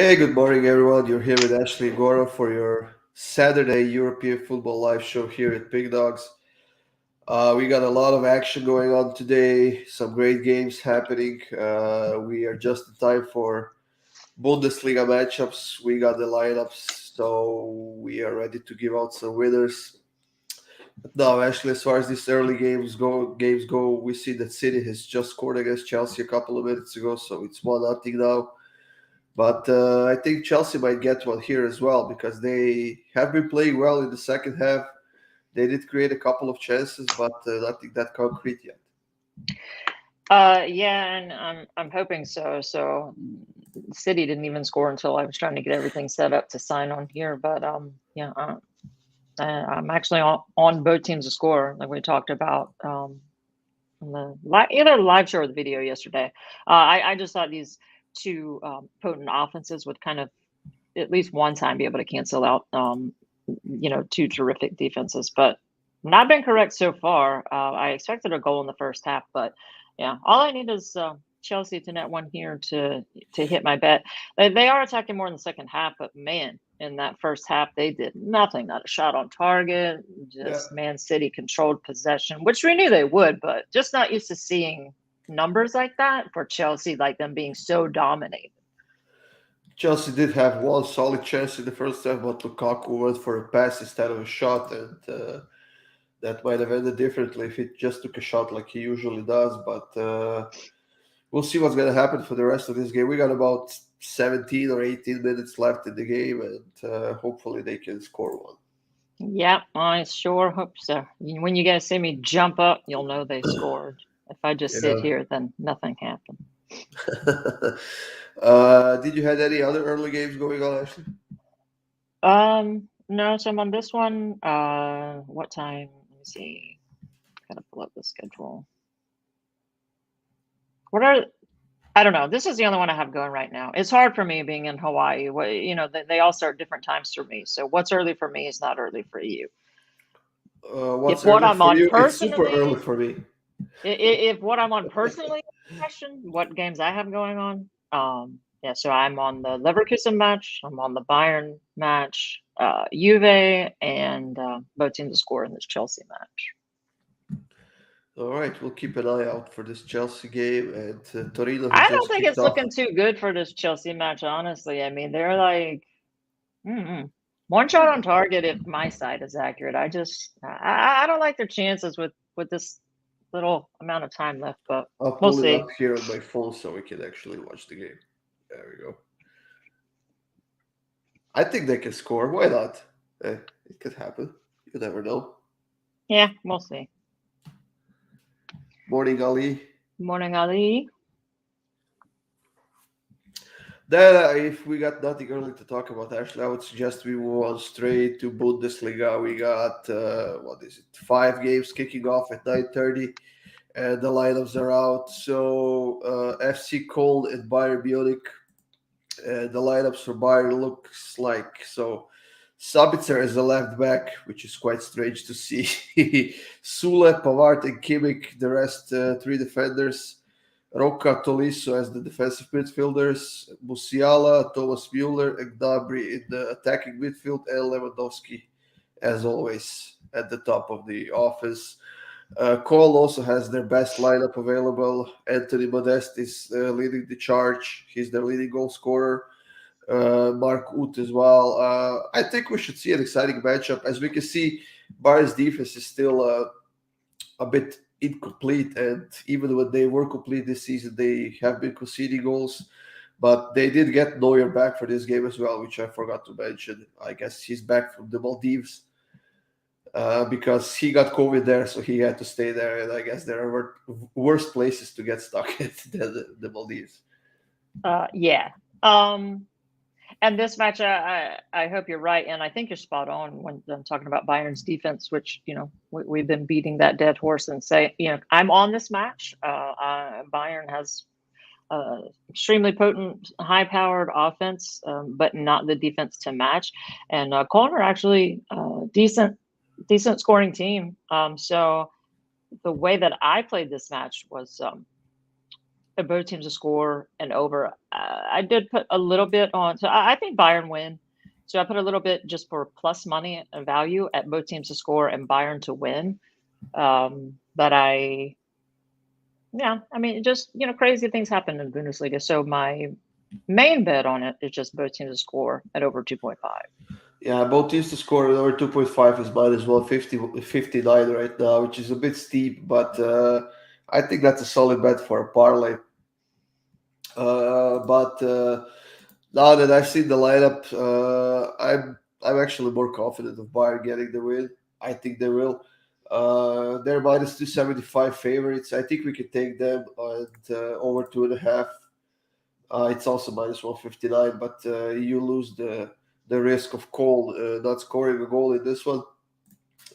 Hey, good morning, everyone. You're here with Ashley and Goro for your Saturday European football live show here at Big Dogs. We got a lot of action going on today, some great games happening. We are just in time for Bundesliga matchups. We got the lineups, so we are ready to give out some winners. But now, Ashley, as far as these early games go, we see that City has just scored against Chelsea a couple of minutes ago, so it's 1-0 now. But I think Chelsea might get one here as well because they have been playing well in the second half. They did create a couple of chances, but nothing that concrete yet. Yeah, and I'm hoping so. So City didn't even score until I was trying to get everything set up to sign on here. But yeah, I'm actually on both teams to score, like we talked about on the either the live show or the video yesterday. I just thought these two potent offenses would kind of at least one time be able to cancel out two terrific defenses, but not been correct so far. I expected a goal in the first half, but yeah, all I need is Chelsea to net one here to hit my bet. They are attacking more in the second half, but man, in that first half they did nothing, not a shot on target. Yeah, Just Man City controlled possession, which we knew they would, but just not used to seeing numbers like that for Chelsea, like them being so dominated. Chelsea did have one solid chance in the first half, but Lukaku went for a pass instead of a shot, and that might have ended differently if he just took a shot like he usually does. But we'll see what's going to happen for the rest of this game. We got about 17 or 18 minutes left in the game, and hopefully they can score one. Yeah, I sure hope so. When you guys see me jump up, you'll know they scored. If I just sit Yeah. here, then nothing happened. Did you had any other early games going on, Ashley? No, so I'm on this one. What time? Let me see. Gotta pull up the schedule. What are I don't know. This is the only one I have going right now. It's hard for me being in Hawaii. They all start different times for me. So what's early for me is not early for you. If What's what early I'm for on you? It's super early personally, for me. if what I'm on personally, question what games I have going on. Yeah, so I'm on the Leverkusen match. I'm on the Bayern match, Juve, and both teams to score in this Chelsea match. All right, we'll keep an eye out for this Chelsea game. And Torino has I don't just think kicked it's off. looking too good for this Chelsea match, honestly. I mean, they're like one shot on target if my side is accurate. I don't like their chances with this little amount of time left, but I'll we'll pull it see. up here on my phone so we can actually watch the game. There we go. I think they can score. Why not? It could happen. You never know. Yeah, we'll see. Morning, Ali. Morning, Ali. Then, if we got nothing early to talk about, Ashley, I would suggest we move on straight to Bundesliga. We got what is it? 5 games kicking off at 9:30, and the lineups are out. So FC Köln and Bayern Munich. The lineups for Bayern looks like so. Sabitzer is the left back, which is quite strange to see. Sule, Pavard, and Kimmich, the rest three defenders. Roca Tolisso as the defensive midfielders, Musiala, Thomas Müller, and Gnabry in the attacking midfield, and Lewandowski, as always, at the top of the offense. Cole also has their best lineup available. Anthony Modeste is leading the charge. He's their leading goal scorer. Mark Uth as well. I think we should see an exciting matchup. As we can see, Bayern's defense is still a bit incomplete, and even when they were complete this season, they have been conceding goals. But they did get Neuer back for this game as well, which I forgot to mention. I guess he's back from the Maldives because he got COVID there, so he had to stay there. And I guess there are worse places to get stuck at than the Maldives. Yeah. And this match, I hope you're right, and I think you're spot on when I'm talking about Bayern's defense, which we've been beating that dead horse and say I'm on this match. Bayern has extremely potent, high-powered offense, but not the defense to match. And Köln are actually decent scoring team. So the way that I played this match was both teams to score and over. I did put a little bit on, so I think Bayern win. So I put a little bit just for plus money and value at both teams to score and Bayern to win. But yeah, I mean, just crazy things happen in Bundesliga. So my main bet on it is just both teams to score at over 2.5. Yeah, both teams to score over 2.5 is mine as well, 59 right now, which is a bit steep, but I think that's a solid bet for a parlay. But now that I've seen the lineup, I'm actually more confident of Bayern getting the win. I think they will. They're minus 275 favorites. I think we can take them and over 2.5. It's also minus 159, but you lose the risk of Cole not scoring a goal in this one.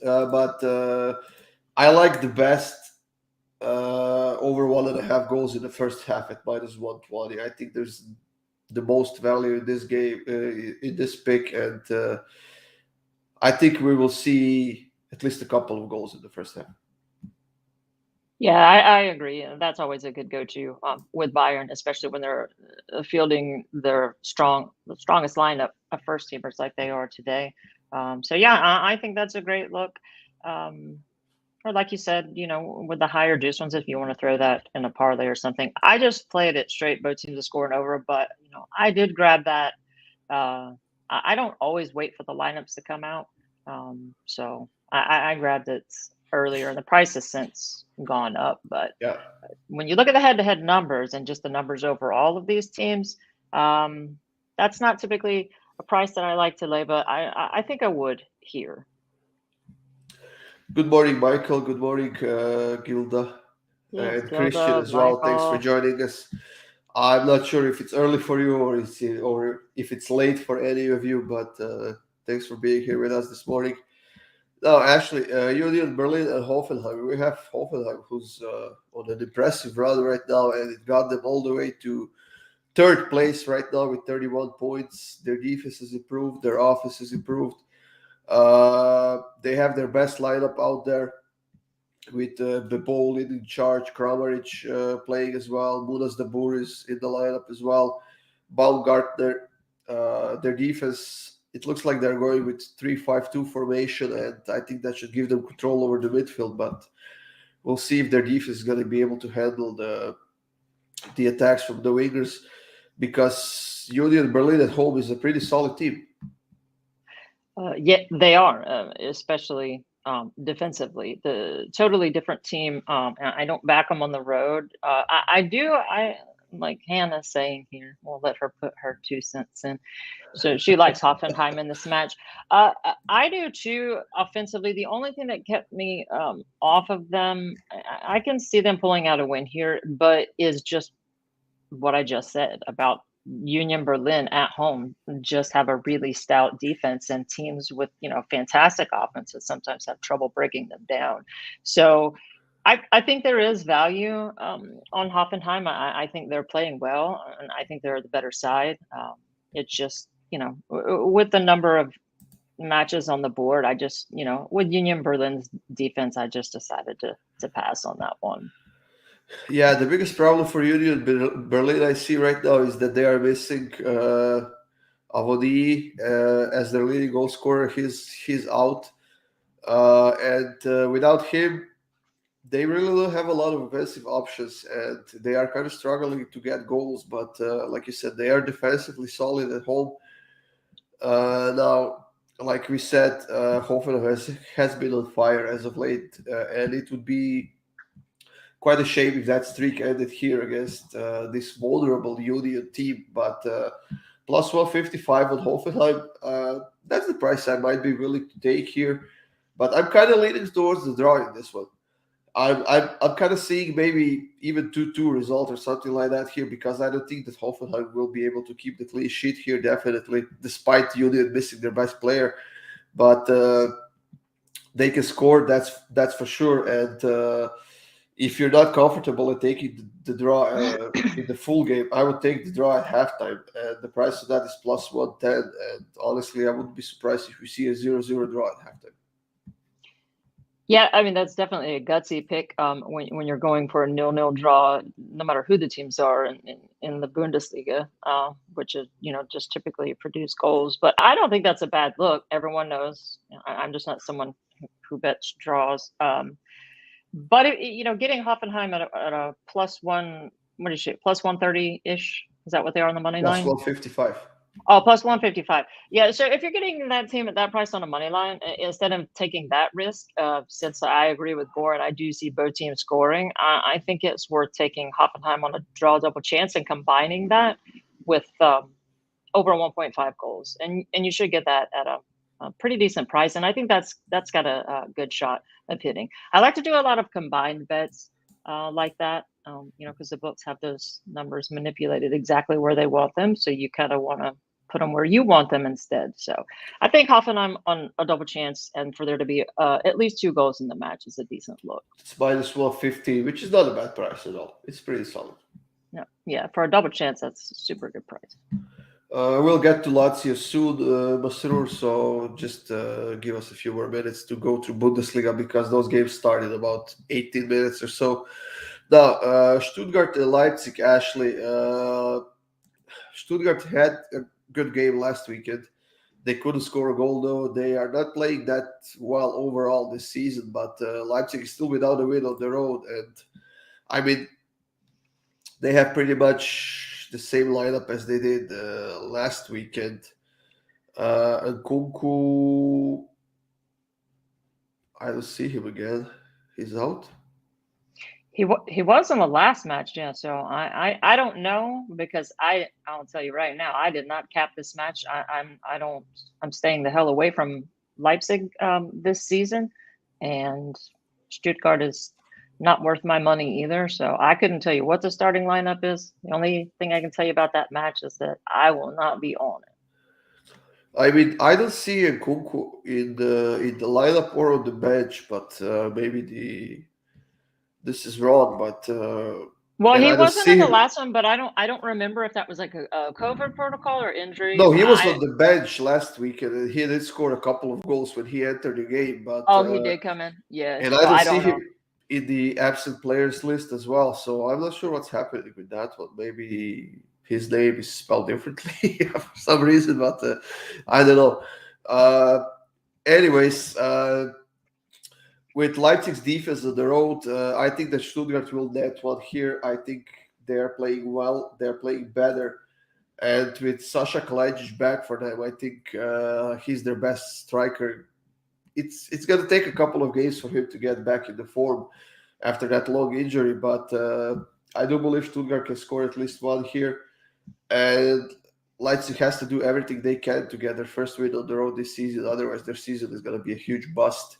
But I like the best over 1.5 goals in the first half at minus 120. I think there's the most value in this game, in this pick, and I think we will see at least a couple of goals in the first half. Yeah, I agree. And that's always a good go-to with Bayern, especially when they're fielding their the strongest lineup of first teamers like they are today. So yeah, I think that's a great look. Um, or like you said, with the higher juice ones, if you want to throw that in a parlay or something. I just played it straight, both teams to score and over, but I did grab that. I don't always wait for the lineups to come out. So I grabbed it earlier, and the price has since gone up. But Yeah. when you look at the head-to-head numbers and just the numbers over all of these teams, that's not typically a price that I like to lay, but I think I would here. Good morning, Michael. Good morning, Gilda, Yes, and Christian Gilda, as well. Thanks for Michael. joining us. I'm not sure if it's early for you or if it's late for any of you, but thanks for being here with us this morning. No, actually, Union Berlin and Hoffenheim. We have Hoffenheim, who's on an impressive run right now, and it got them all the way to third place right now with 31 points. Their defense has improved, their offense has improved. They have their best lineup out there with Bebol in charge, Kramaric playing as well. Munas Dabur is in the lineup as well. Baumgartner, their defense, it looks like they're going with 3-5-2 formation, and I think that should give them control over the midfield. But we'll see if their defense is going to be able to handle the attacks from the wingers, because Union Berlin at home is a pretty solid team. Yeah, they are, especially defensively. The totally different team. I don't back them on the road. I do. I like Hannah saying here. We'll let her put her 2 cents in. So she likes Hoffenheim in this match. I do too. Offensively, the only thing that kept me off of them, I can see them pulling out a win here, but is just what I just said about Union Berlin at home just have a really stout defense, and teams with fantastic offenses sometimes have trouble breaking them down. So I think there is value on Hoffenheim. I think they're playing well, and I think they're the better side. It's just with the number of matches on the board, I just with Union Berlin's defense, I just decided to pass on that one. Yeah, the biggest problem for Union Berlin I see right now is that they are missing Avodi as their leading goal scorer. He's out, and without him, they really don't have a lot of offensive options, and they are kind of struggling to get goals. But like you said, they are defensively solid at home. Now, like we said, Hoffenheim has been on fire as of late, and it would be quite a shame if that streak ended here against this vulnerable Union team. But plus 155 on Hoffenheim, that's the price I might be willing to take here. But I'm kind of leaning towards the draw in this one. I'm kind of seeing maybe even 2-2 result or something like that here, because I don't think that Hoffenheim will be able to keep the clean sheet here, definitely, despite Union missing their best player. But they can score, that's for sure. And if you're not comfortable in taking the draw in the full game, I would take the draw at halftime. And the price of that is plus 110. And honestly, I wouldn't be surprised if we see a 0-0 draw at halftime. Yeah, I mean that's definitely a gutsy pick. When you're going for a 0-0 draw, no matter who the teams are in the Bundesliga, which is just typically produce goals. But I don't think that's a bad look. Everyone knows I'm just not someone who bets draws. But getting Hoffenheim at a plus one, what is it, plus 130 ish? Is that what they are on the money Plus line? 155. Oh, plus 155. Yeah, so if you're getting that team at that price on a money line, instead of taking that risk, since I agree with Gore and I do see both teams scoring, I think it's worth taking Hoffenheim on a draw double chance and combining that with over 1.5 goals. And you should get that at a pretty decent price. And I think that's got a good shot of hitting. I like to do a lot of combined bets like that, because the books have those numbers manipulated exactly where they want them. So you kind of want to put them where you want them instead. So I think Hoffenheim on a double chance and for there to be at least 2 goals in the match is a decent look. It's minus 150, which is not a bad price at all. It's pretty solid. Yeah, for a double chance, that's a super good price. We'll get to Lazio soon, Masrur, so just give us a few more minutes to go through Bundesliga because those games started about 18 minutes or so. Now, Stuttgart and Leipzig, Ashley. Stuttgart had a good game last weekend. They couldn't score a goal, though. They are not playing that well overall this season, but Leipzig is still without a win on the road. And I mean, they have pretty much the same lineup as they did last weekend. Nkunku, I don't see him again. He's out. He was in the last match, yeah. So I don't know because I'll tell you right now I did not cap this match. I'm staying the hell away from Leipzig this season, and Stuttgart is not worth my money either. So I couldn't tell you what the starting lineup is. The only thing I can tell you about that match is that I will not be on it. I mean, I don't see Nkunku in the lineup or on the bench, but maybe this is wrong. But Well, and he I don't wasn't in see the him. last one, but I don't remember if that was like a COVID protocol or injury. No, he was on the bench last week, and he did score a couple of goals when he entered the game. But Oh, he did come in. Yeah. and I So don't I see don't him know. in the absent players list as well. So I'm not sure what's happening with that one. Maybe his name is spelled differently for some reason, but I don't know. Uh, anyways, with Leipzig's defense on the road, I think that Stuttgart will net one here. I think they're playing well. They're playing better. And with Sasha Kalajdzic back for them, I think he's their best striker. It's going to take a couple of games for him to get back in the form after that long injury, but I do believe Stuttgart can score at least one here. And Leipzig has to do everything they can to get their first win on the road this season. Otherwise, their season is going to be a huge bust.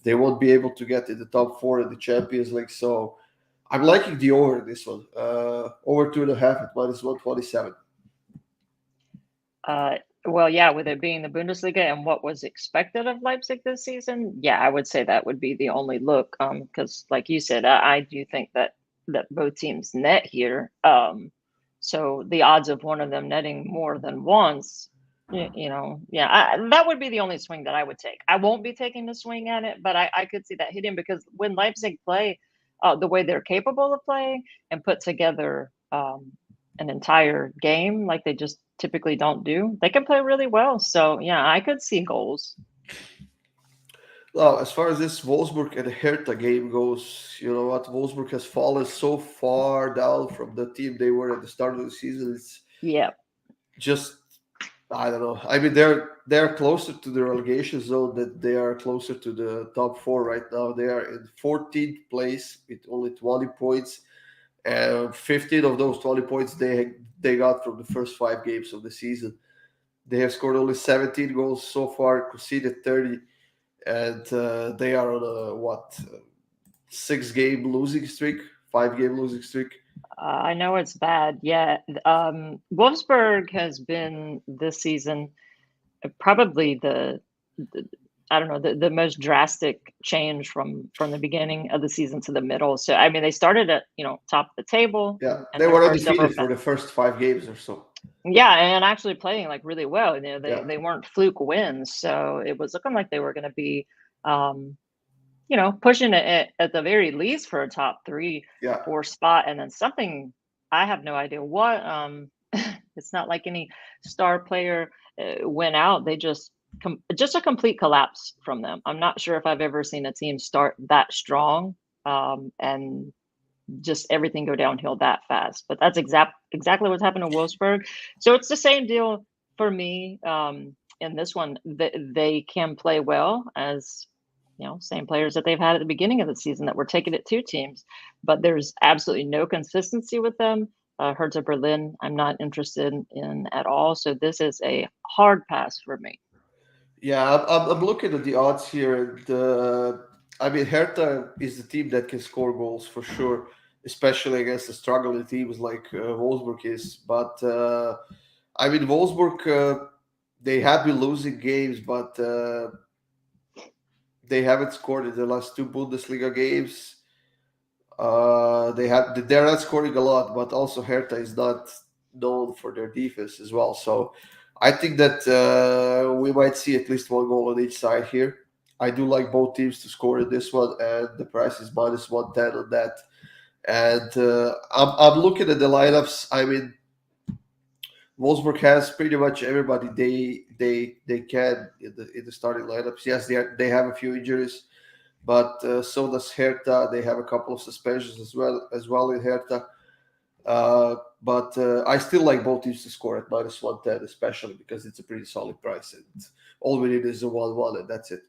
They won't be able to get in the top four in the Champions League. So I'm liking the over in this one. Over 2.5 at minus 127. Well, yeah, with it being the Bundesliga and what was expected of Leipzig this season, yeah, I would say that would be the only look. Because like you said, I do think that both teams net here. So the odds of one of them netting more than once, yeah, that would be the only swing that I would take. I won't be taking the swing at it, but I could see that hitting because when Leipzig play the way they're capable of playing and put together an entire game like they just typically don't do, they can play really well. So yeah, I could see goals. Well, as far as this Wolfsburg and Hertha game goes, you know what? Wolfsburg has fallen so far down from the team they were at the start of the season. It's Yeah. just I don't know. I mean, they're closer to the relegation zone than they are closer to the top four right now. They are in 14th place with only 20 points, and 15 of those 20 points they got from the first 5 games of the season. They have scored only 17 goals so far, conceded 30, and they are on a 6-game losing streak, 5-game losing streak. I know it's bad. Yeah. Wolfsburg has been this season probably the I don't know the most drastic change from the beginning of the season to the middle. So I mean they started at top of the table Yeah, and they their were first ever undefeated for the first 5 games or so. yeah, and actually playing like really well. They Yeah. they weren't fluke wins, so it was looking like they were going to be um, pushing it at the very least for a top three, Yeah. 4 spot, and then something I have no idea what. It's not like any star player went out. They just a complete collapse from them. I'm not sure if I've ever seen a team start that strong, and just everything go downhill that fast. But that's exactly what's happened to Wolfsburg. So it's the same deal for me. In this one, they can play well as same players that they've had at the beginning of the season that were taking it to teams, but there's absolutely no consistency with them. Hertha Berlin, I'm not interested in at all. So this is a hard pass for me. Yeah, I'm looking at the odds here, and I mean, Hertha is the team that can score goals for sure, especially against the struggling teams like Wolfsburg is. But I mean, Wolfsburg, they have been losing games, but they haven't scored in the last two Bundesliga games. They're not scoring a lot, but also Hertha is not known for their defense as well. So I think that we might see at least one goal on each side here. I do like both teams to score in this one, and the price is -110 on that. And I'm looking at the lineups. I mean, Wolfsburg has pretty much everybody they can in the starting lineups. Yes, they have a few injuries, but so does Hertha. They have a couple of suspensions as well in Hertha. But I still like both teams to score at -110, especially because it's a pretty solid price, and all we need is a 1-1, and that's it.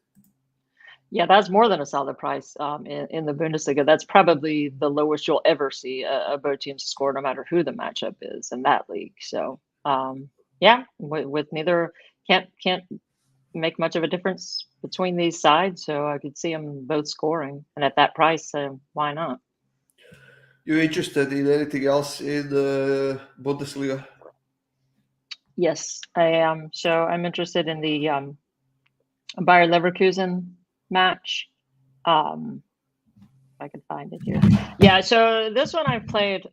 Yeah, that's more than a solid price in the Bundesliga. That's probably the lowest you'll ever see a both teams score, no matter who the matchup is in that league. So, yeah, with neither can't make much of a difference between these sides. So I could see them both scoring, and at that price, why not? You interested in anything else in the Bundesliga? Yes, I am. So I'm interested in the Bayer Leverkusen match. If I can find it here. Yeah, so this one I've played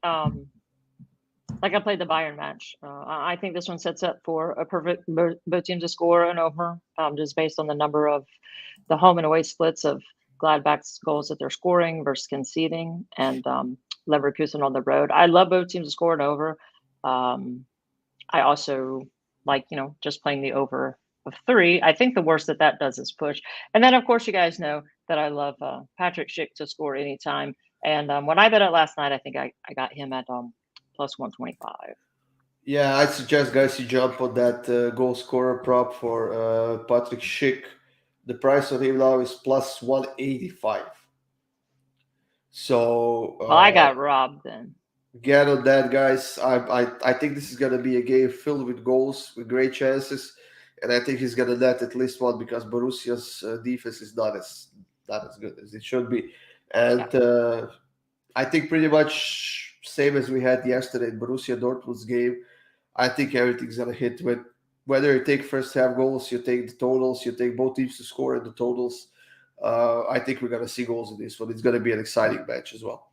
like I played the Bayern match. I think this one sets up for a perfect both teams to score and over, just based on the number of the home and away splits of Gladbach's goals that they're scoring versus conceding, and Leverkusen on the road. I love both teams to score and over. Um, I also like, just playing the over of 3. I think the worst that does is push. And then, of course, you guys know that I love Patrick Schick to score anytime. And when I bet it last night, I think I got him at plus 125. Yeah, I suggest guys you jump on that goal scorer prop for Patrick Schick. The price on him now is +185. So Well, I got robbed then. get on that, guys. I think this is gonna be a game filled with goals, with great chances, and I think he's gonna net at least one because Borussia's defense is not as good as it should be, Yeah. and I think pretty much same as we had yesterday in Borussia Dortmund's game. I think everything's gonna hit with whether you take first half goals, you take the totals, you take both teams to score in the totals. I think we're gonna see goals in this one. It's gonna be an exciting match as well.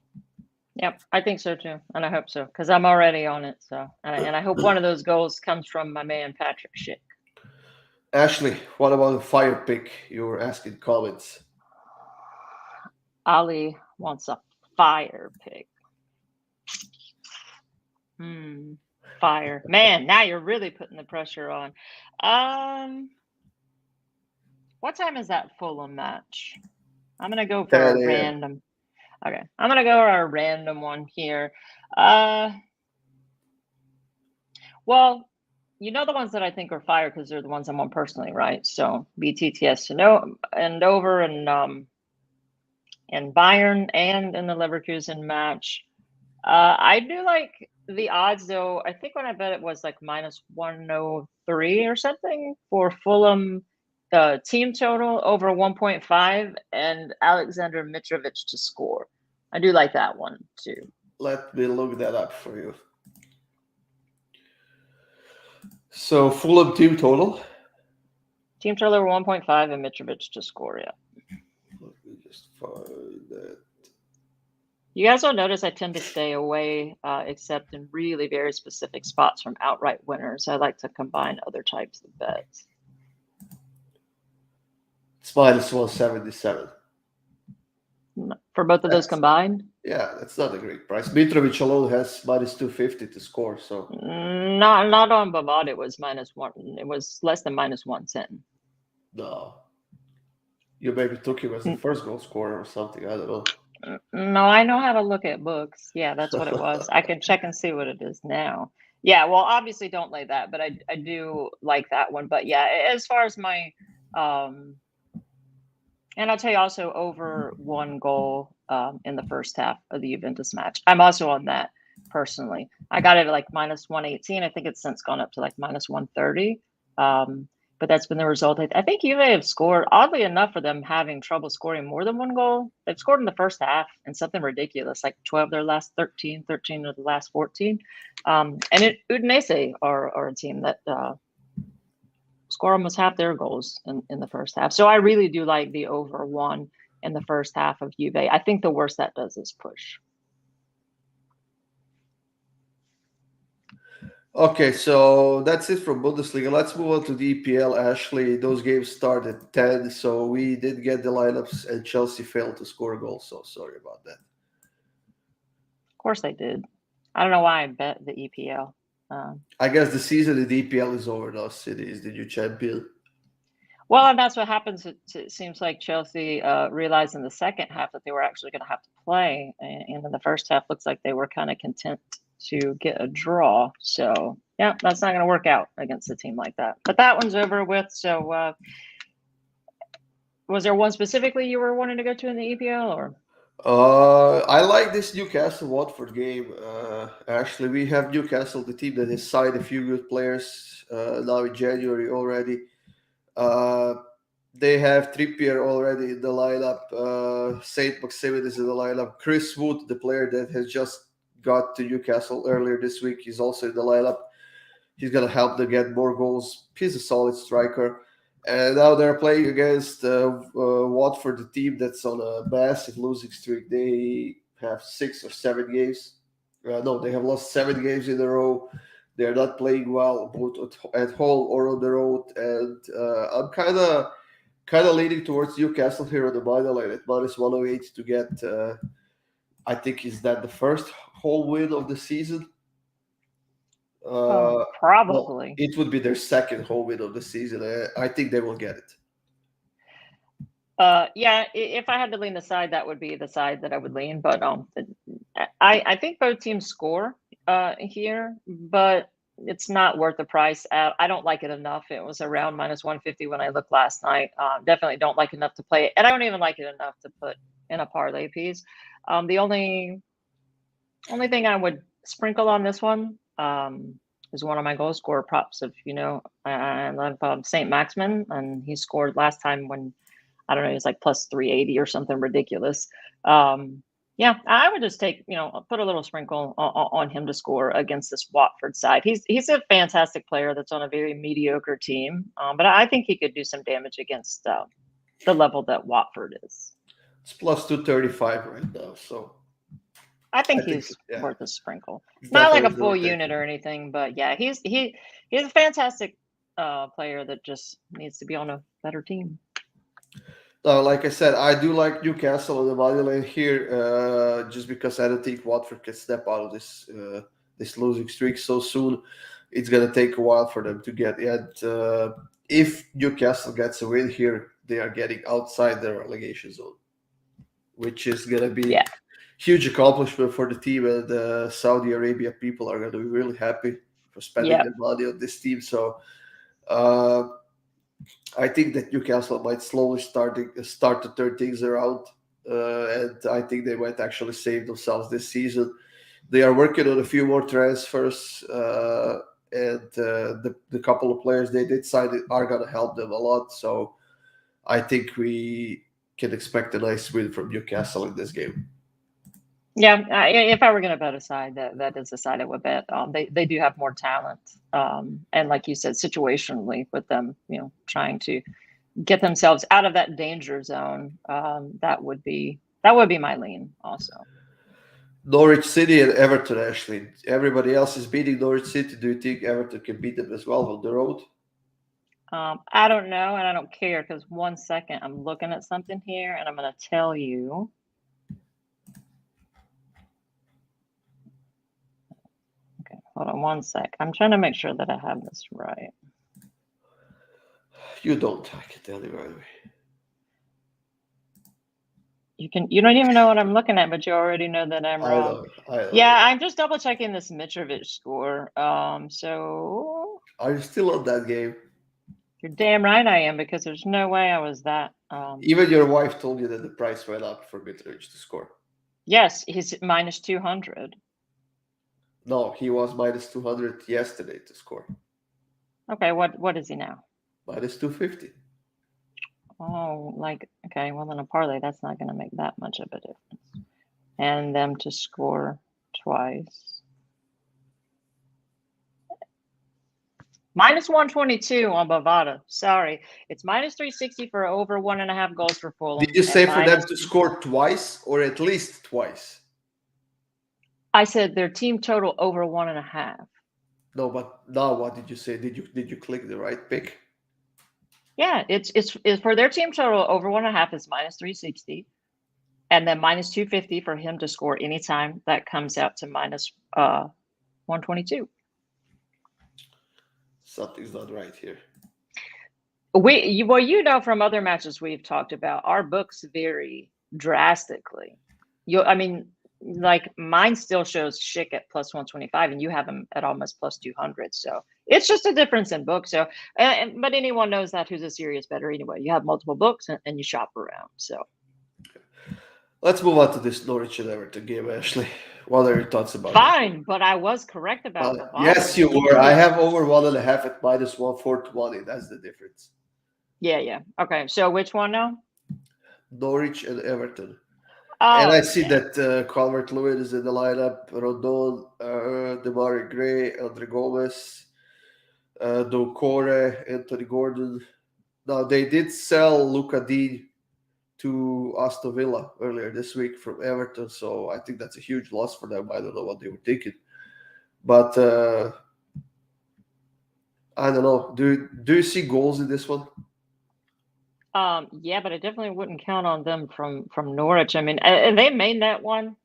Yep, I think so too, and I hope so because I'm already on it. So, and I hope one of those goals comes from my man Patrick Schick. Ashley, what about the fire pick? You were asking comments. Ali wants a fire pick. Fire. Man, now you're really putting the pressure on. What time is that Fulham match? I'm gonna go for a 10 a.m. random. Okay, I'm gonna go for a random one here. Uh, well, the ones that I think are fire because they're the ones I'm on personally, right? So BTTS to know and over and Bayern and in the Leverkusen match. I do like the odds though. I think when I bet it was like -103 or something for Fulham, the team total over 1.5 and Alexander Mitrovic to score. I do like that one too. Let me look that up for you. So Fulham team total. Team total over 1.5 and Mitrovic to score. Yeah. Let me just find that. You guys will notice I tend to stay away, except in really very specific spots from outright winners. I like to combine other types of bets. It's -177. for both of those That's, combined. yeah, that's not a great price. Mitrovic alone has -250 to score, so Not on Bavad. It was -1. It was less than -110. no. You maybe took him as the first goal scorer or something. I don't know. No, I know how to look at books. Yeah, that's what it was. I can check and see what it is now. Yeah, well, obviously don't lay that, but I do like that one. But yeah, as far as my um and I'll tell you also over 1 goal in the first half of the Juventus match. I'm also on that personally. I got it at like -118. I think it's since gone up to like -130. But that's been the result. I think Juve have scored, oddly enough, for them having trouble scoring more than 1 goal. They've scored in the first half and something ridiculous, like 12 of their last 13, 13 of the last 14. Udinese are a team that score almost half their goals in the first half. So I really do like the over 1 in the first half of Juve. I think the worst that does is push. Okay, so that's it from Bundesliga. Let's move on to the EPL. Ashley, those games start at 10, so we did get the lineups, and Chelsea failed to score a goal. So sorry about that. Of course they did. I don't know why I bet the EPL. I guess the season in the EPL is over now. City is the new champion. Well, and that's what happens. It seems like Chelsea realized in the second half that they were actually going to have to play, and in the first half, looks like they were kind of content to get a draw. So yeah, that's not going to work out against a team like that. But that one's over with. So was there one specifically you were wanting to go to in the EPL, or? I like this Newcastle Watford game. Actually, we have Newcastle, the team that has signed a few good players now in January already. Uh, they have Trippier already in the lineup. Saint Maximin is in the lineup. Chris Wood, the player that has just got to Newcastle earlier this week, is also in the lineup. He's gonna help them get more goals. He's a solid striker. And now they're playing against Watford, the team that's on a massive losing streak. They have 6 or 7 games. No, they have lost 7 games in a row. They're not playing well, both at home or on the road. And I'm kind of leaning towards Newcastle here on the money line at -108 to get. I think is that the first home win of the season. Well, Probably. it would be their second home win of the season. I think they will get it. Yeah, if I had to lean the side, that would be the side that I would lean. But I think both teams score here, but it's not worth the price. I don't like it enough. It was around -150 when I looked last night. Definitely don't like enough to play it, and I don't even like it enough to put in a parlay piece. The only thing I would sprinkle on this one is one of my goal scorer props. Of I love Saint Maximin, and he scored last time when I don't know, he's like +380 or something ridiculous. Yeah, I would just put a little sprinkle on him to score against this Watford side. He's a fantastic player that's on a very mediocre team, but I think he could do some damage against the level that Watford is. It's +235 right now, so I think I think he's yeah, worth a sprinkle. it's Not like a definitely full worth taking. unit or anything, but yeah, he's a fantastic player that just needs to be on a better team. Like I said, I do like Newcastle on the money line here, just because I don't think Watford can step out of this losing streak so soon. It's gonna take a while for them to get it. If Newcastle gets a win here, they are getting outside the relegation zone, which is gonna be Yeah. huge accomplishment for the team, and the Saudi Arabia people are gonna be really happy for spending Yep. their money on this team. So. Uh, I think that Newcastle might slowly start to turn things around, and I think they might actually save themselves this season. They are working on a few more transfers, and the couple of players they did sign are going to help them a lot. So I think we can expect a nice win from Newcastle in this game. Yeah, if I were going to bet a side, that is the side I would bet. They do have more talent, and like you said, situationally with them, trying to get themselves out of that danger zone, that would be my lean also. Norwich City and Everton, Ashley. Everybody else is beating Norwich City. Do you think Everton can beat them as well on the road? I don't know, and I don't care because 1 second I'm looking at something here, and I'm going to tell you. Hold on one sec. I'm trying to make sure that I have this right. You don't. I can tell you right away. You don't even know what I'm looking at, but you already know that I'm I wrong. know. I know. Yeah, Yeah. I'm just double checking this Mitrovic score. So Are you still on that game? you're damn right I am, because there's no way I was that. Even your wife told you that the price went up for Mitrovic to score. Yes, he's minus 200. No, he was minus 200 yesterday to score. Okay, what is he now? Minus 250. Oh, like, okay, well, in a parlay, that's not going to make that much of a difference. And them to score twice. Minus 122 on Bovada. Sorry. It's minus 360 for over 1.5 goals for Fulham. Did you say and for them minus, to score twice or at least twice? I said their team total over 1.5. No, but now what did you say? Did you click the right pick? Yeah, it's for their team total over 1.5 is minus 360. And then minus 250 for him to score anytime. That comes out to minus 122. Something's not right here. Well, you know, from other matches we've talked about, our books vary drastically. I mean, like mine still shows Schick at plus 125, and you have him at almost plus 200. So it's just a difference in books. So, but anyone knows that who's a serious bettor anyway. You have multiple books and you shop around. So Let's move on to this Norwich and Everton game, Ashley. What are your thoughts about that? fine, but I was correct about Bovada. Yes, you were. I have over 1.5 at minus 1,420. That's the difference. Yeah. Okay, so which one now? Norwich and Everton. Oh, And I see yeah. that Calvert-Lewin is in the lineup. Rondon, Demari Gray, Andre Gomez, Doucoure, Anthony Gordon. Now, they did sell Luca Dean to Aston Villa earlier this week from Everton, so I think that's a huge loss for them. I don't know what they were thinking. But I don't know. Do you see goals in this one? Yeah, but I definitely wouldn't count on them from Norwich. I mean, and they made that one.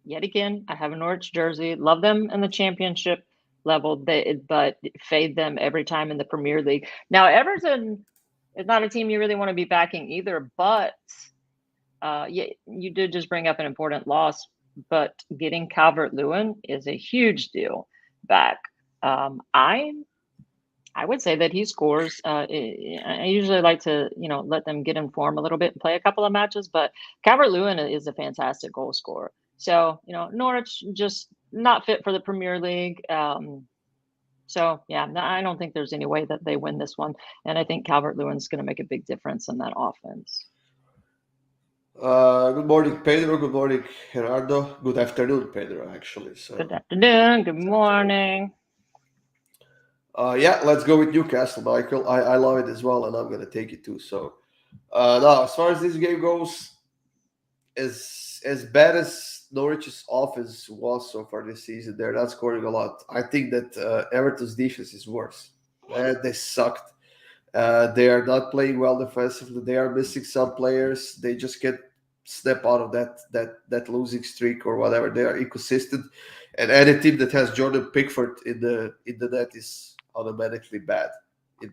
Yet again, I have a Norwich jersey. Love them in the championship level, but fade them every time in the Premier League. Now, Everton is not a team you really want to be backing either, but yeah, you did just bring up an important loss. But getting Calvert-Lewin is a huge deal back. I would say that he scores. I usually like to, let them get in form a little bit and play a couple of matches, but Calvert-Lewin is a fantastic goal scorer. So, Norwich just not fit for the Premier League. So, yeah, I don't think there's any way that they win this one. And I think Calvert-Lewin's going to make a big difference in that offense. Good morning, Pedro. Good morning, Gerardo. Good afternoon, Pedro, actually. So, Good afternoon. Good morning. yeah, let's go with Newcastle, Michael. I love it as well, and I'm going to take it too. So, now, as far as this game goes, as bad as Norwich's offense was so far this season, they're not scoring a lot. I think that Everton's defense is worse. They sucked. They are not playing well defensively. They are missing some players. They just can't step out of that losing streak or whatever. They are inconsistent, and any team that has Jordan Pickford in the net is automatically bad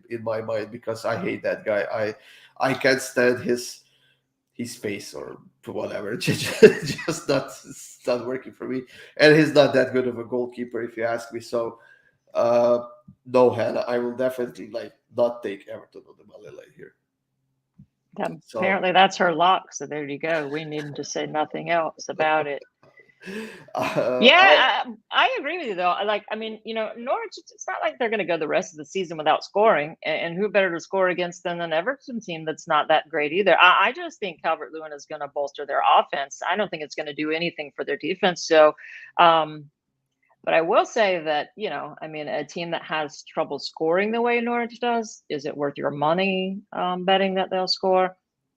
in my mind, because I hate that guy. I can't stand his face or whatever. Just not, it's not working for me. And he's not that good of a goalkeeper, if you ask me. So no, Hannah, I will definitely not take Everton on the money line here. Apparently that's her lock. So there you go. We need to say nothing else about it. Yeah, I agree with you though. Norwich, it's not like they're going to go the rest of the season without scoring. And who better to score against than an Everton team that's not that great either. I just think Calvert-Lewin is going to bolster their offense. I don't think it's going to do anything for their defense. So, but I will say that, a team that has trouble scoring the way Norwich does, is it worth your money betting that they'll score?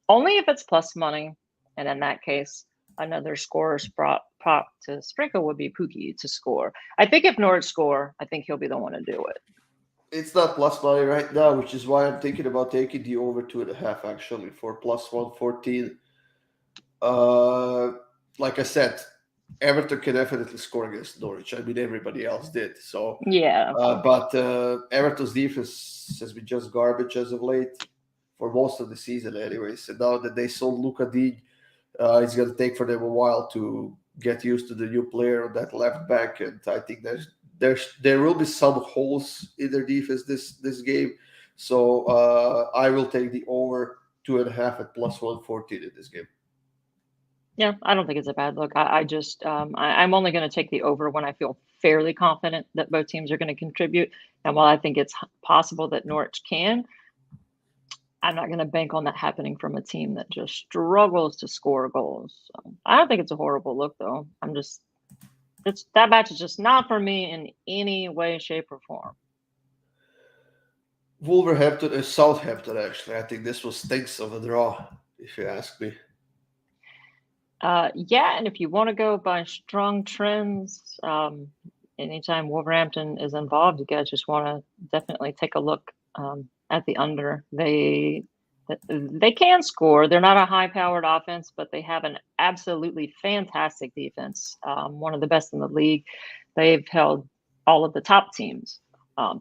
Only if it's plus money. And in that case, another scorer's prop to sprinkle would be Pookie to score. I think if Norwich score, I think he'll be the one to do it. It's not plus money right now, which is why I'm thinking about taking the over 2.5 actually for plus 114. Like I said, Everton can definitely score against Norwich. I mean, everybody else did. So, Yeah, of course. but Everton's defense has been just garbage as of late for most of the season, anyways. And now that they sold Luka Dean, it's going to take for them a while to get used to the new player on that left back. And I think there will be some holes in their defense this game. So I will take the over 2.5 at plus 114 in this game. Yeah, I don't think it's a bad look. I just I'm only going to take the over when I feel fairly confident that both teams are going to contribute. And while I think it's possible that Norwich can, I'm not going to bank on that happening from a team that just struggles to score goals. So I don't think it's a horrible look, though. It's that match is just not for me in any way, shape, or form. Wolverhampton and Southampton, actually. I think this was stinks of a draw, if you ask me. Yeah, and if you want to go by strong trends, anytime Wolverhampton is involved, you guys just want to definitely take a look at the under. They can score. They're not a high-powered offense, but they have an absolutely fantastic defense, one of the best in the league. They've held all of the top teams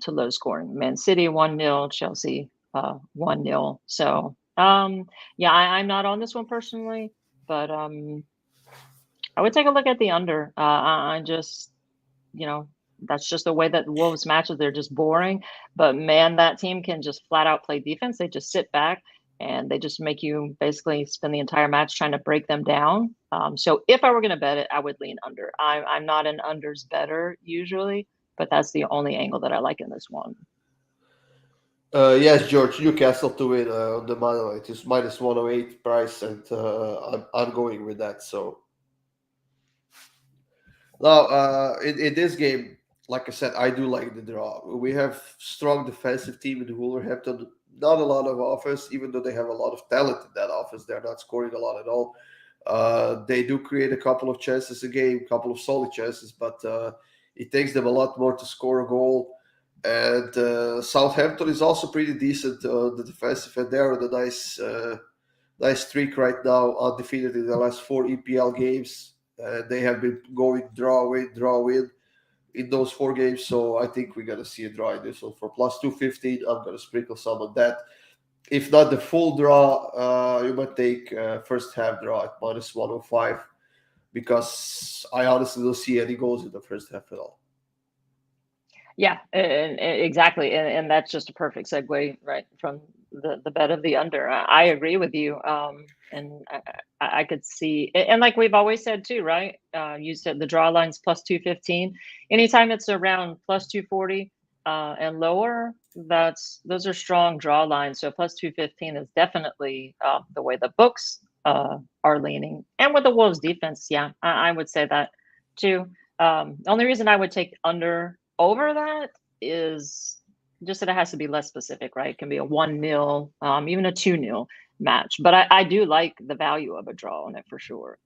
to low scoring. Man City 1-0, Chelsea 1-0. So yeah, I'm not on this one personally, but I would take a look at the under. I just, you know, that's just the way that Wolves matches. They're just boring. But man, that team can just flat out play defense. They just sit back and they just make you basically spend the entire match trying to break them down. So if I were going to bet it, I would lean under. I'm not an unders better usually, but that's the only angle that I like in this one. Yes, George, Newcastle to win on the money. It is minus 108 price, and I'm going with that. So now, in this game, like I said, I do like the draw. We have strong defensive team in Wolverhampton. Not a lot of offense, even though they have a lot of talent in that offense. They're not scoring a lot at all. They do create a couple of chances a game, couple of solid chances, but it takes them a lot more to score a goal. And Southampton is also pretty decent on the defensive end. They're on a nice streak right now, undefeated in the last 4 EPL games. They have been going draw win in those 4 games. So I think we're gonna see a draw in this one for plus 215. I'm gonna sprinkle some on that. If not the full draw, you might take first half draw at minus 105 because I honestly don't see any goals in the first half at all. Yeah, and exactly, and that's just a perfect segue right from the bet of the under. I agree with you, and I could see, and like we've always said too, right? You said the draw line's plus 215. Anytime it's around plus 240 and lower, those are strong draw lines. So plus 215 is definitely the way the books are leaning, and with the Wolves defense, yeah, I would say that too. The only reason I would take under over that is just that it has to be less specific, right? It can be a 1-0, even a 2-0 match. But I do like the value of a draw on it for sure.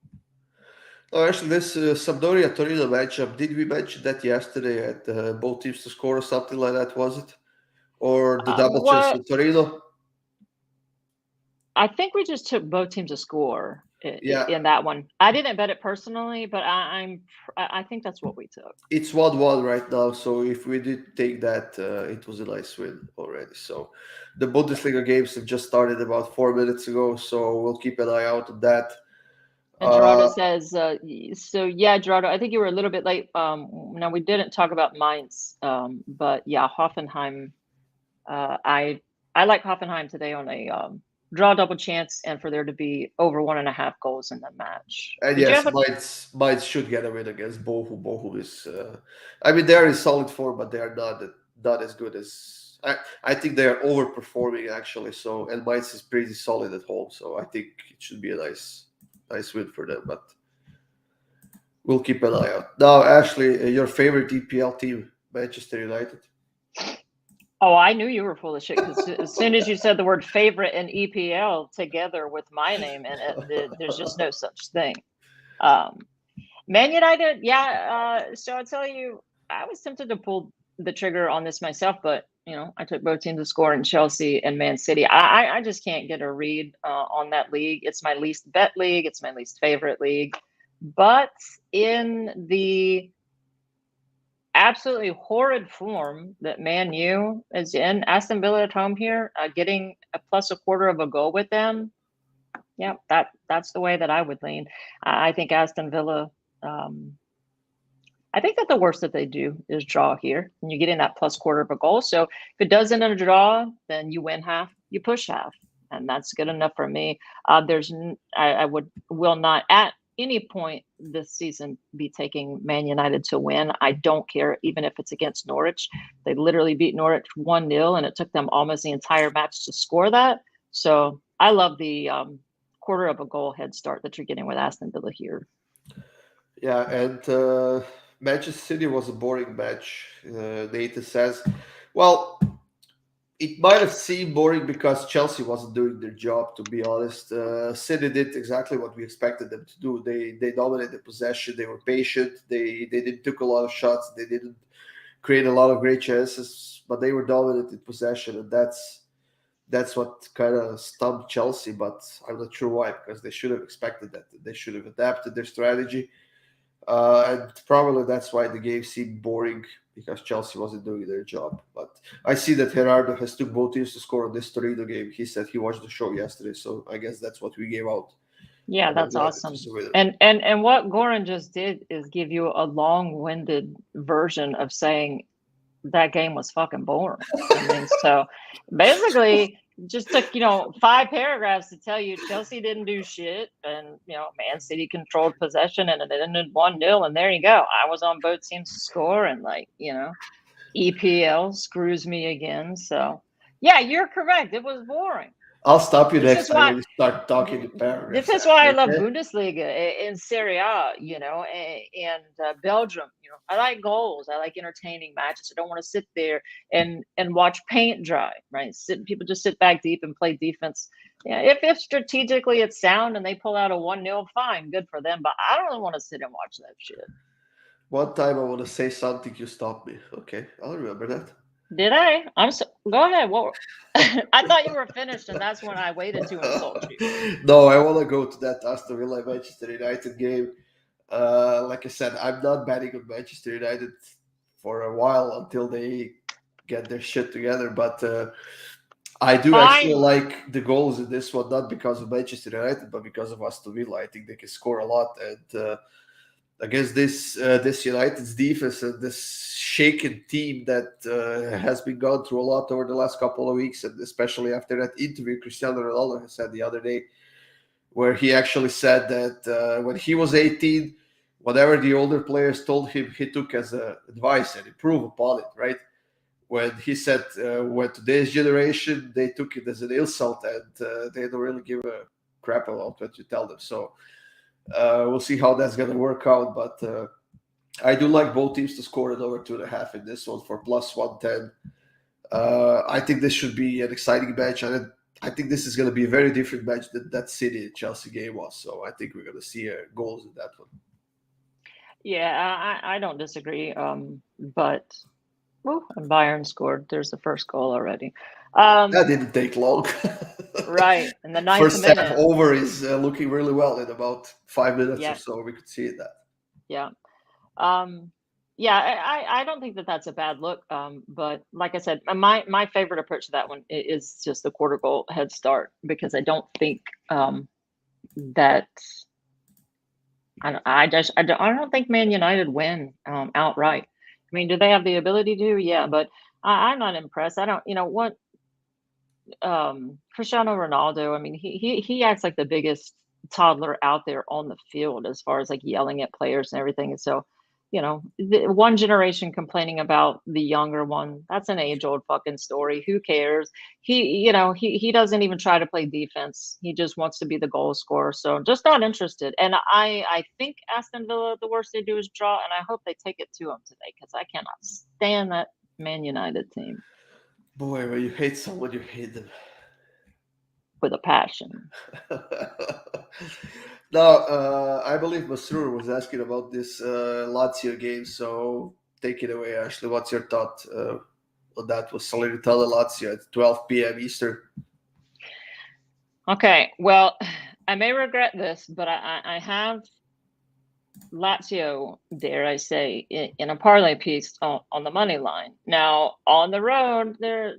Oh, actually, this Sampdoria Torino matchup, did we mention that yesterday at both teams to score or something like that, was it? Or the double chance What with Torino? I think we just took both teams to score Yeah, in that one. I didn't bet it personally, but I think that's what we took. it's 1-1 right now. So if we did take that, it was a nice win already. So the Bundesliga games have just started about 4 minutes ago. So we'll keep an eye out on that. And Gerardo Uh, says, so yeah, Gerardo, I think you were a little bit late. Now we didn't talk about Mainz, but yeah, Hoffenheim. I like Hoffenheim today on a draw double chance, and for there to be over 1.5 goals in the match. and Did you yes, have a? Mainz should get a win against Bochum. Bochum is, I mean, they're in solid form, but they are not as good as. I think they are overperforming actually. So and Mainz is pretty solid at home. So I think it should be a nice win for them. But we'll keep an eye out. Now, Ashley, your favorite EPL team, Manchester United. Oh, I knew you were full of shit because as soon as you said the word favorite and EPL together with my name in it, there's just no such thing. Um, Man United, yeah. So I'll tell you, I was tempted to pull the trigger on this myself, but I took both teams to score in Chelsea and Man City. I just can't get a read on that league. It's my least bet league. It's my least favorite league. but in the absolutely horrid form that Man U is in, Aston Villa at home here, getting a plus a quarter of a goal with them. Yeah, that's the way that I would lean. I think Aston Villa. I think that the worst that they do is draw here, and you get in that plus quarter of a goal. So if it does end in a draw, then you win half, you push half, and that's good enough for me. I will not at any point this season be taking Man United to win. I don't care, even if it's against Norwich. They literally beat Norwich 1-0, and it took them almost the entire match to score that. So I love the quarter of a goal head start that you're getting with Aston Villa here. Yeah, and Manchester City was a boring match. Nathan says, well, it might have seemed boring because Chelsea wasn't doing their job. To be honest, City did exactly what we expected them to do. They dominated possession. They were patient. They didn't took a lot of shots. They didn't create a lot of great chances, but they were dominant in possession, and that's what kind of stumped Chelsea. But I'm not sure why, because they should have expected that. They should have adapted their strategy. And probably that's why the game seemed boring because Chelsea wasn't doing their job. But I see that Gerardo has took both teams to score on this Torino game. He said he watched the show yesterday, so I guess that's what we gave out. Yeah, that's United awesome. was the winner. And what Goran just did is give you a long-winded version of saying that game was fucking boring. I mean, so basically just took, 5 paragraphs to tell you Chelsea didn't do shit and, Man City controlled possession and it ended 1-0 and there you go. I was on both teams to score and EPL screws me again. So yeah, you're correct. It was boring. I'll stop you This next is time why when you start talking in this paragraphs. is why I love Okay? Bundesliga and Serie A, and Belgium. I like goals. I like entertaining matches. I don't want to sit there and watch paint dry. Right? People just sit back deep and play defense. Yeah, if strategically it's sound and they pull out a 1-0, fine, good for them. But I don't want to sit and watch that shit. One time I want to say something, you stop me. Okay, I'll remember that. Did I? Go ahead. What? I thought you were finished, and that's when I waited to insult you. No, I want to go to that Aston Villa Manchester United game. Like I said, I'm not betting on Manchester United for a while until they get their shit together. But I do actually Fine. like the goals in this one, not because of Manchester United, but because of Aston Villa. I think they can score a lot, and against this United's defense and this shaken team that has been gone through a lot over the last couple of weeks, and especially after that interview Cristiano Ronaldo has said the other day, where he actually said that when he was 18, whatever the older players told him, he took as advice and improved upon it, right? When he said, when today's generation, they took it as an insult and they don't really give a crap about what you tell them. So we'll see how that's going to work out. But I do like both teams to score it over 2.5 in this one for plus 110. I think this should be an exciting match. And I think this is going to be a very different match than that City Chelsea game was. So I think we're going to see goals in that one. Yeah, I don't disagree. But Bayern scored. There's the first goal already. That didn't take long. Right in the ninth First half minute. over is looking really well in about 5 minutes or Yeah, so. We could see that. yeah. Yeah, I don't think that that's a bad look. But like I said, my favorite approach to that one is just the quarter goal head start because I don't think that I don't think Man United win outright. I mean, do they have the ability to? Yeah, but I'm not impressed. I don't. What Cristiano Ronaldo. I mean, he acts like the biggest toddler out there on the field as far as like yelling at players and everything. And so, the one generation complaining about the younger one, that's an age-old fucking story. Who cares? He doesn't even try to play defense. He just wants to be the goal scorer. So just not interested. And I think Aston Villa, the worst they do is draw, and I hope they take it to them today because I cannot stand that Man United team Boy, when you hate someone, you hate them. with a passion. Now, I believe Masrur was asking about this Lazio game, so take it away, Ashley. What's your thought on that? Was Salernitana Lazio at 12 p.m. Eastern? Okay, well, I may regret this, but I have Lazio, dare I say, in a parlay piece on the money line. Now on the road, they're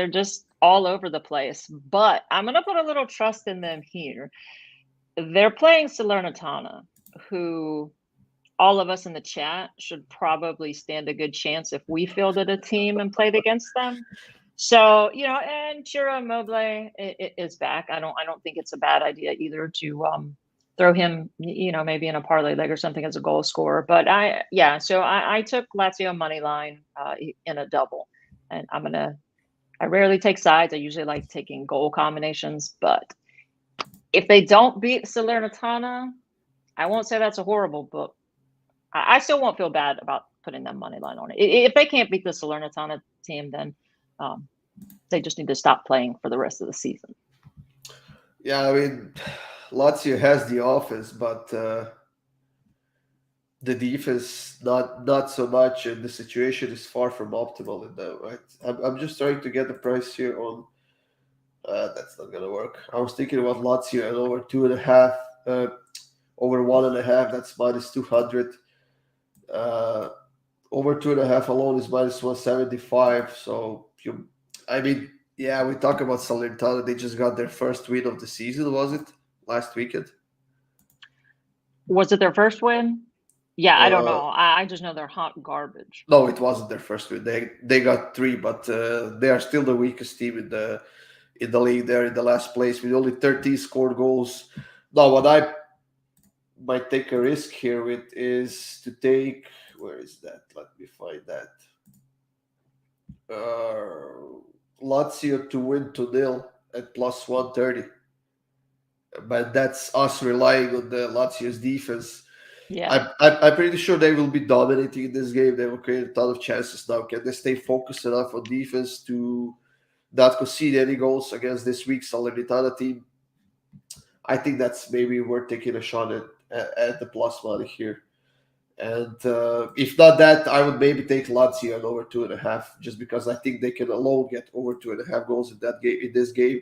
just all over the place. But I'm gonna put a little trust in them here. They're playing Salernitana, who all of us in the chat should probably stand a good chance if we fielded a team and played against them. So, and Chiro Immobile is back. I don't think it's a bad idea either to throw him, maybe in a parlay leg or something as a goal scorer. But so I took Lazio money line in a double, and I rarely take sides. I usually like taking goal combinations, but if they don't beat Salernitana, I won't say that's a horrible book. I still won't feel bad about putting them money line on it. If they can't beat the Salernitana team, then they just need to stop playing for the rest of the season. Yeah, I mean, Lazio has the offense, but the defense not so much, and the situation is far from optimal in that. Right, I'm just trying to get the price here on. That's not gonna work. I was thinking about Lazio and over 2.5, over 1.5. That's minus 200. Uh, Over 2.5 alone is minus 175. So I mean, yeah, we talk about Salernitana. They just got their first win of the season. Was it last weekend? Was it their first win? Yeah, I don't Uh, know. I just know they're hot garbage. no, it wasn't their first win. They got three, but they are still the weakest team in the league. They're in the last place with only 13 scored goals. Now, what I might take a risk here with is to take, where is that? Let me find that. Lazio to win 2-0 at plus 130. But that's us relying on the Lazio's defense. Yeah. I'm pretty sure they will be dominating in this game. They will create a ton of chances now. Can they stay focused enough on defense to not concede any goals against this week's Salernitana team? I think that's maybe worth taking a shot at the plus money here. And if not that, I would maybe take Lazio at over 2.5, just because I think they can alone get over 2.5 goals in that game in this game,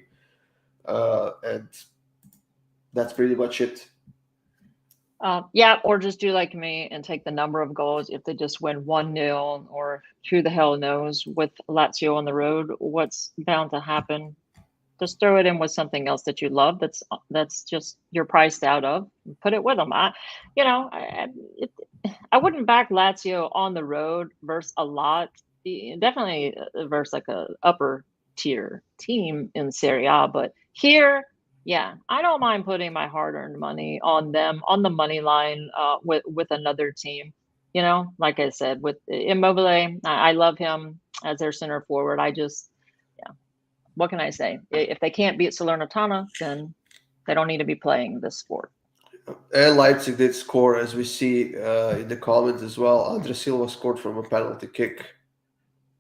and that's pretty much it. Yeah, or just do like me and take the number of goals if they just win 1-0, or who the hell knows with Lazio on the road, what's bound to happen. Just throw it in with something else that you love. That's just you're priced out of. Put it with them. I wouldn't back Lazio on the road versus a lot. Definitely versus like a upper tier team in Serie A, but here, yeah, I don't mind putting my hard-earned money on them on the money line with another team. Like I said, with Immobile, I love him as their center forward. Yeah, what can I say? If they can't beat Salernitana, then they don't need to be playing this sport. And Leipzig did score, as we see in the comments as well. Andre Silva scored from a penalty kick.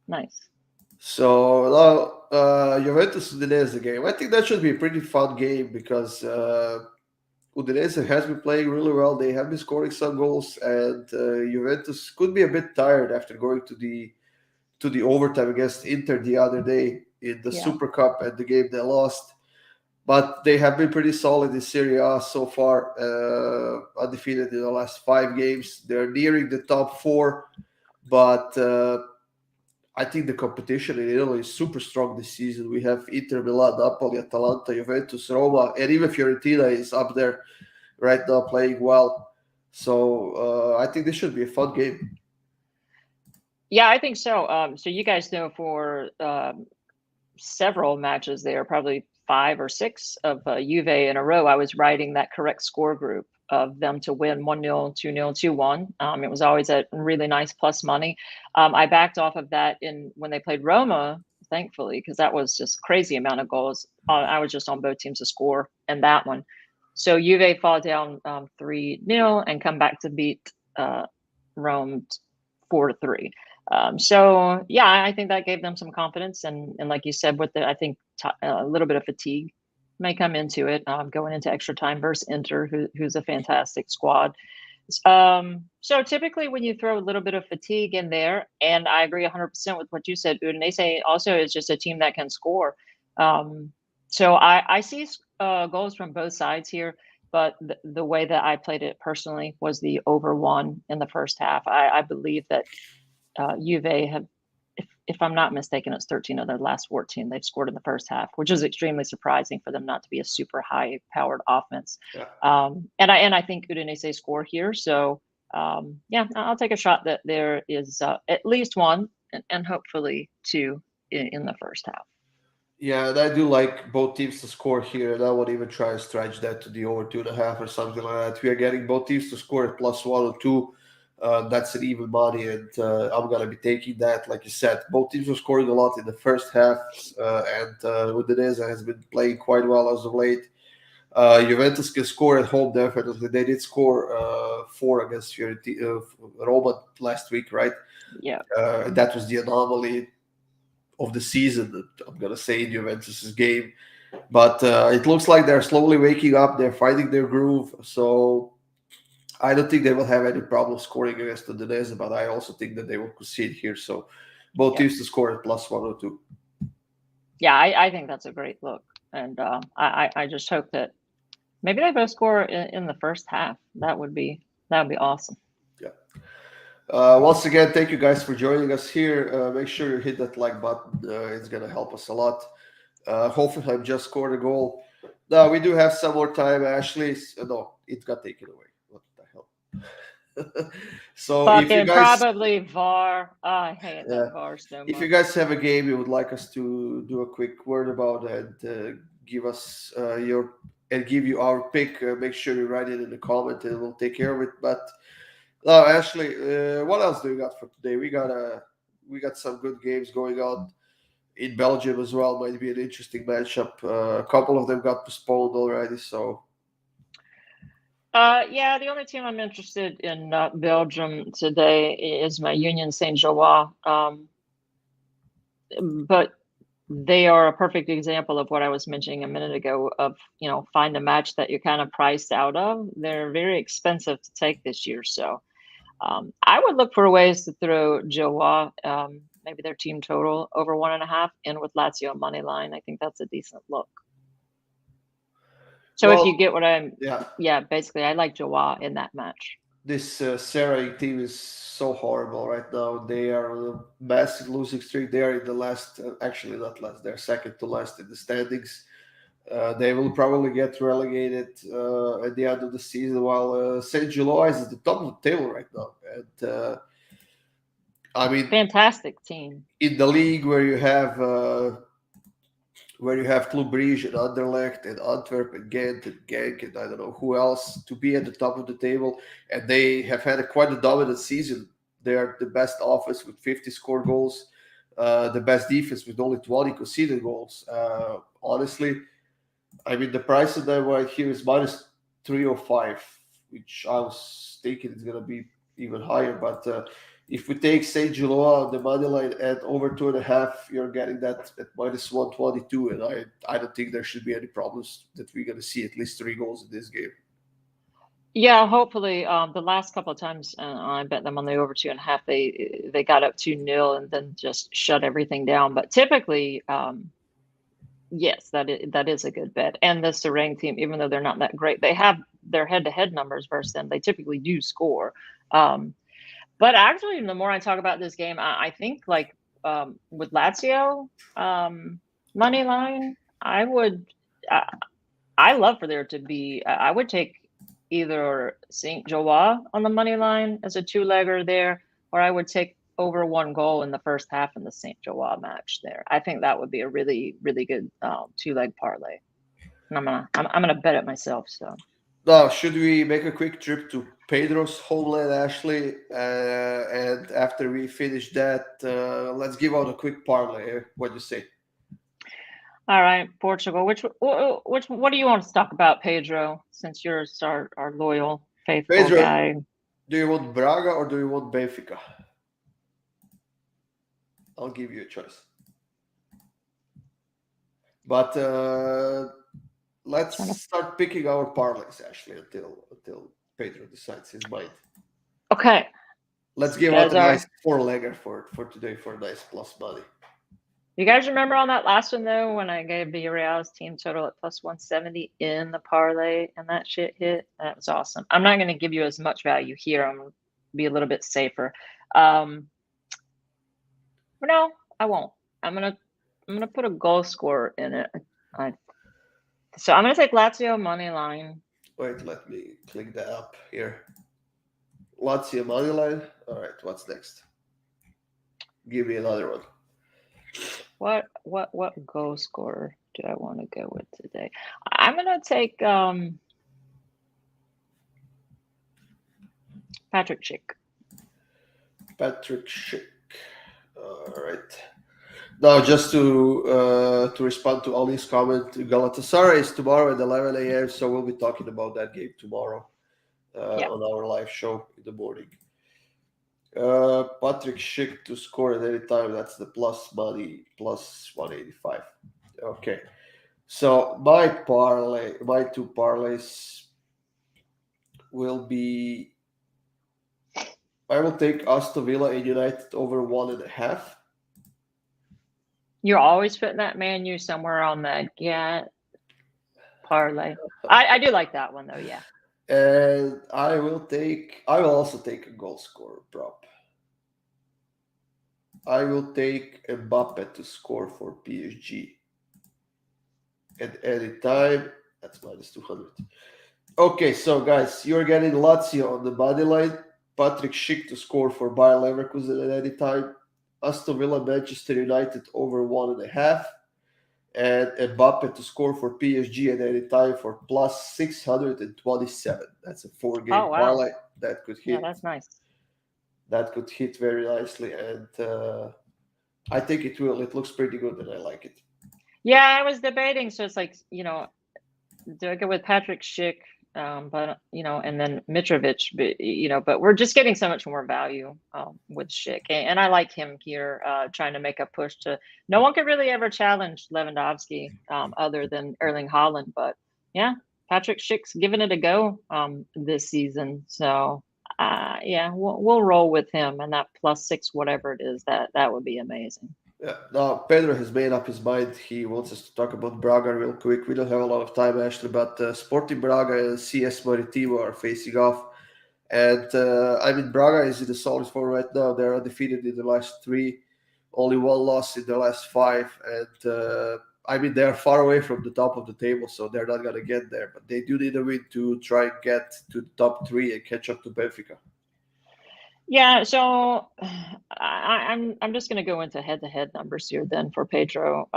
Nice. So now Juventus Udinese game. I think that should be a pretty fun game because Udinese has been playing really well. They have been scoring some goals, and Juventus could be a bit tired after going to the overtime against Inter the other day in the Yeah. Super Cup and the game they lost. But they have been pretty solid in Serie A so far, undefeated in the last 5 games. They're nearing the top four, but I think the competition in Italy is super strong this season. We have Inter Milan, Napoli, Atalanta, Juventus, Roma, and even Fiorentina is up there right now playing well. So I think this should be a fun game. Yeah, I think so. So you guys know for several matches there, probably 5 or 6 of Juve in a row, I was writing that correct score group of them to win 1-0, 2-0, 2-1. It was always a really nice plus money. I backed off of that when they played Roma, thankfully, because that was just crazy amount of goals. I was just on both teams to score in that one. So Juve fall down 3-0 and come back to beat Rome 4-3. So yeah, I think that gave them some confidence, and like you said, with I think a little bit of fatigue may come into it going into extra time versus Inter, who's a fantastic squad. So typically when you throw a little bit of fatigue in there, and I agree 100% with what you said, Udinese also is just a team that can score. So I see goals from both sides here. but the way that I played it personally was the over one in the first half. I believe that Juve have, if I'm not mistaken, it's 13 of their last 14 they've scored in the first half, which is extremely surprising for them not to be a super high powered offense. Yeah. And I think Udinese score here. So yeah, I'll take a shot that there is at least one and hopefully two in the first half. Yeah, and I do like both teams to score here, and I would even try and stretch that to the over 2.5 or something like that. We are getting both teams to score at plus 1 or 2. That's an even money, and I'm gonna be taking that. Like you said, both teams were scoring a lot in the first half, and Udinese has been playing quite well as of late. Juventus can score at home definitely. They did score 4 against Roma last week, right? Yeah. That was the anomaly of the season, I'm gonna say, in Juventus's game. But it looks like they're slowly waking up. They're finding their groove. So I don't think they will have any problem scoring against the Udinese, but I also think that they will concede here. So both Yep. teams to score at plus 1 or 2. Yeah, I think that's a great look, and I just hope that maybe they both score in the first half. That would be awesome. Yeah. Once again, thank you guys for joining us here. Make sure you hit that like button. It's gonna help us a lot. Hoffenheim just scored a goal. No, we do have some more time. Ashley, no, it got taken away. What the hell? So if you Fucking guys, probably VAR. Oh, I hate yeah, that VAR so if you much. guys have a game you would like us to do a quick word about and give us your and give you our pick, make sure you write it in the comment and we'll take care of it. But no, Ashley, what else do we got for today? We got some good games going on in Belgium as well. Might be an interesting matchup. A couple of them got postponed already, so Yeah, the only team I'm interested in Belgium today is my Union Saint-Gilloise. But they are a perfect example of what I was mentioning a minute ago of, find a match that you're kind of priced out of. They're very expensive to take this year. So I would look for ways to throw Joa, maybe their team total over 1.5 in with Lazio money line. I think that's a decent look. So if well, you get what yeah. yeah, basically I like Joa in that match. This Sarah team is so horrible right now. They are on a massive losing streak. They are in the last, actually not last. They're second to last in the standings. They will probably get relegated at the end of the season, while Saint Gilloise is at the top of the table right now. And I mean, Fantastic team. in the league where you have Club Brugge and Anderlecht and Antwerp and Ghent and Genk and I don't know who else to be at the top of the table, and they have had quite a dominant season. They are the best offense with 50 scored goals, the best defense with only 20 conceded goals. Honestly, I mean the price of them right here is minus 305, which I was thinking is gonna be even higher, but. If we take Saint Gilloise on the money line at over 2.5, you're getting that at minus 122, and I don't think there should be any problems that we're going to see at least 3 goals in this game. Yeah, hopefully. The last couple of times I bet them on the over 2.5, they got up 2-0 and then just shut everything down. But typically, yes, that is a good bet. And the Serang team, even though they're not that great, they have their head-to-head numbers versus them. They typically do score. But actually, the more I talk about this game, I think like with Lazio money line, I love for there to be. I would take either Saint Joa on the money line as a two-legger there, or I would take over 1 goal in the first half in the Saint Joa match there. I think that would be a really really good two-leg parlay, and I'm gonna bet it myself. So. Now, should we make a quick trip to Pedro's homeland, Ashley? And after we finish that, let's give out a quick parlay. What do you say? All right, Portugal. What do you want to talk about, Pedro? Since you're our loyal, faithful Pedro, guy. do you want Braga or do you want Benfica? I'll give you a choice. But let's start picking our parlays, Ashley, until Pedro decides his mind. Okay. Let's So you give out guys a are nice four-legger for today for a nice plus money. You guys remember on that last one though, when I gave Villarreal's team total at plus 170 in the parlay and that shit hit? That was awesome. I'm not going to give you as much value here. I'm going to be a little bit safer. But no, I won't. I'm gonna put a goal scorer in it. So I'm gonna take Lazio money line. Wait, let me click that up here. Lazio money line. All right, what's next? Give me another one. What goal scorer do I want to go with today? I'm gonna take Patrick Schick. Patrick Schick. All right. Now, just to respond to Ali's comment, Galatasaray is tomorrow at 11 a.m. So we'll be talking about that game tomorrow on our live show in the morning. Patrick Schick to score at any time. That's the plus money, plus 185. Okay. So my two parlays will be. I will take Aston Villa and United over 1.5. You're always putting that Man U somewhere on the parlay. I do like that one though. Yeah. And I will also take a goal scorer prop. I will take Mbappe to score for PSG. At any time, that's minus 200. Okay, so guys, you're getting Lazio on the money line, Patrick Schick to score for Bayer Leverkusen at any time, Aston Villa, Manchester United over 1.5, and Mbappe to score for PSG at any time for plus 627. That's a 4-game parlay that could hit. Yeah, that's nice. That could hit very nicely, and I think it will. It looks pretty good, and I like it. Yeah, I was debating. So it's like, do I go with Patrick Schick? But and then Mitrovic, but we're just getting so much more value with Schick, and I like him here, trying to make a push to. No one could really ever challenge Lewandowski other than Erling Haaland, but yeah, Patrick Schick's giving it a go this season, so yeah, we'll roll with him, and that plus 6 whatever it is, that would be amazing. Yeah. Now Pedro has made up his mind. He wants us to talk about Braga real quick. We don't have a lot of time, actually, but Sporting Braga and CS Maritimo are facing off. And Braga is in a solid form right now. They're undefeated in the last 3, only 1 loss in the last 5. And they're far away from the top of the table, so they're not gonna get there. But they do need a win to try and get to the top 3 and catch up to Benfica. Yeah, so I'm just going to go into head-to-head numbers here then for Pedro.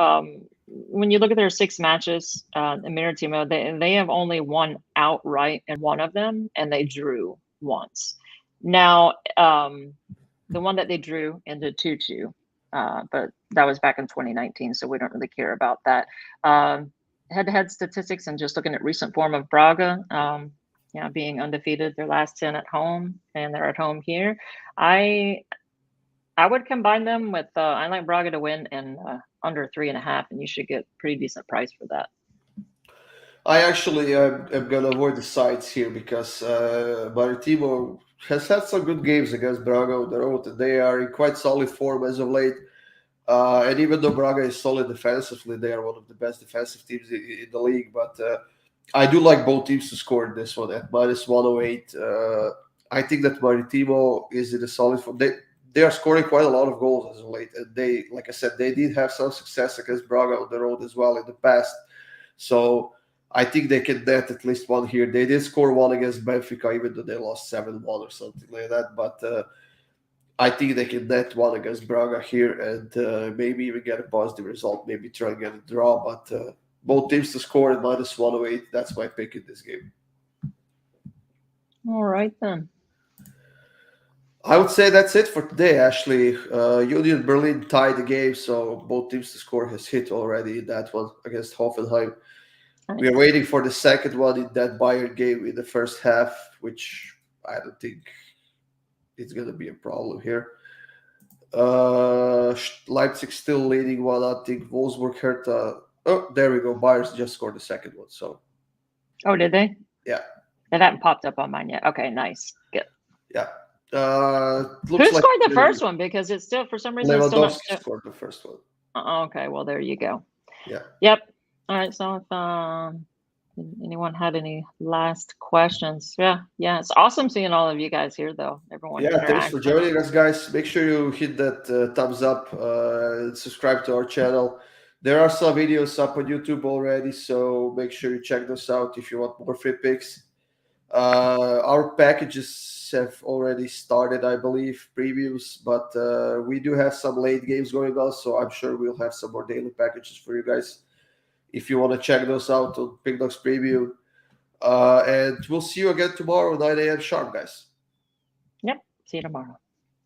When you look at their 6 matches in Maritimo, they have only won outright in one of them, and they drew once. Now, the one that they drew ended 2-2, but that was back in 2019, so we don't really care about that. Head-to-head statistics and just looking at recent form of Braga, being undefeated, their last 10 at home, and they're at home here. I would combine them with. I like Braga to win and under 3.5, and you should get pretty decent price for that. I actually am going to avoid the sides here because Maritimo has had some good games against Braga on the road. They are in quite solid form as of late. And even though Braga is solid defensively, they are one of the best defensive teams in the league. But I do like both teams to score in this one at minus 108. I think that Maritimo is in a solid form. They are scoring quite a lot of goals as of late. And they, like I said, they did have some success against Braga on the road as well in the past. So I think they can net at least one here. They did score one against Benfica, even though they lost 7-1 or something like that. But I think they can net one against Braga here and maybe even get a positive result, maybe try and get a draw. But both teams to score at minus 108. That's my pick in this game. All right, then. I would say that's it for today, Ashley. Union Berlin tied the game, so both teams to score has hit already in that one against Hoffenheim. Nice. We are waiting for the second one in that Bayern game in the first half, which I don't think it's going to be a problem here. Leipzig still leading 1-0. Wolfsburg, Hertha. Oh, there we go. Bayern just scored the second one. So. Oh, did they? Yeah. That hadn't popped up on mine yet. Okay, nice. Good. Yeah. Who scored the first one? Because it's still, for some reason, Lewandowski scored the first one. Okay, well there you go. Yeah. Yep. All right. So if anyone had any last questions, yeah, it's awesome seeing all of you guys here, though. Everyone Yeah, thanks for interacting. joining us, guys. Make sure you hit that thumbs up, subscribe to our channel. There are some videos up on YouTube already, so make sure you check those out if you want more free picks. Our packages have already started, I believe, previews, but we do have some late games going on, so I'm sure we'll have some more daily packages for you guys if you want to check those out on Big Dogs Preview. And we'll see you again tomorrow, 9 a.m. sharp, guys. Yep. See you tomorrow.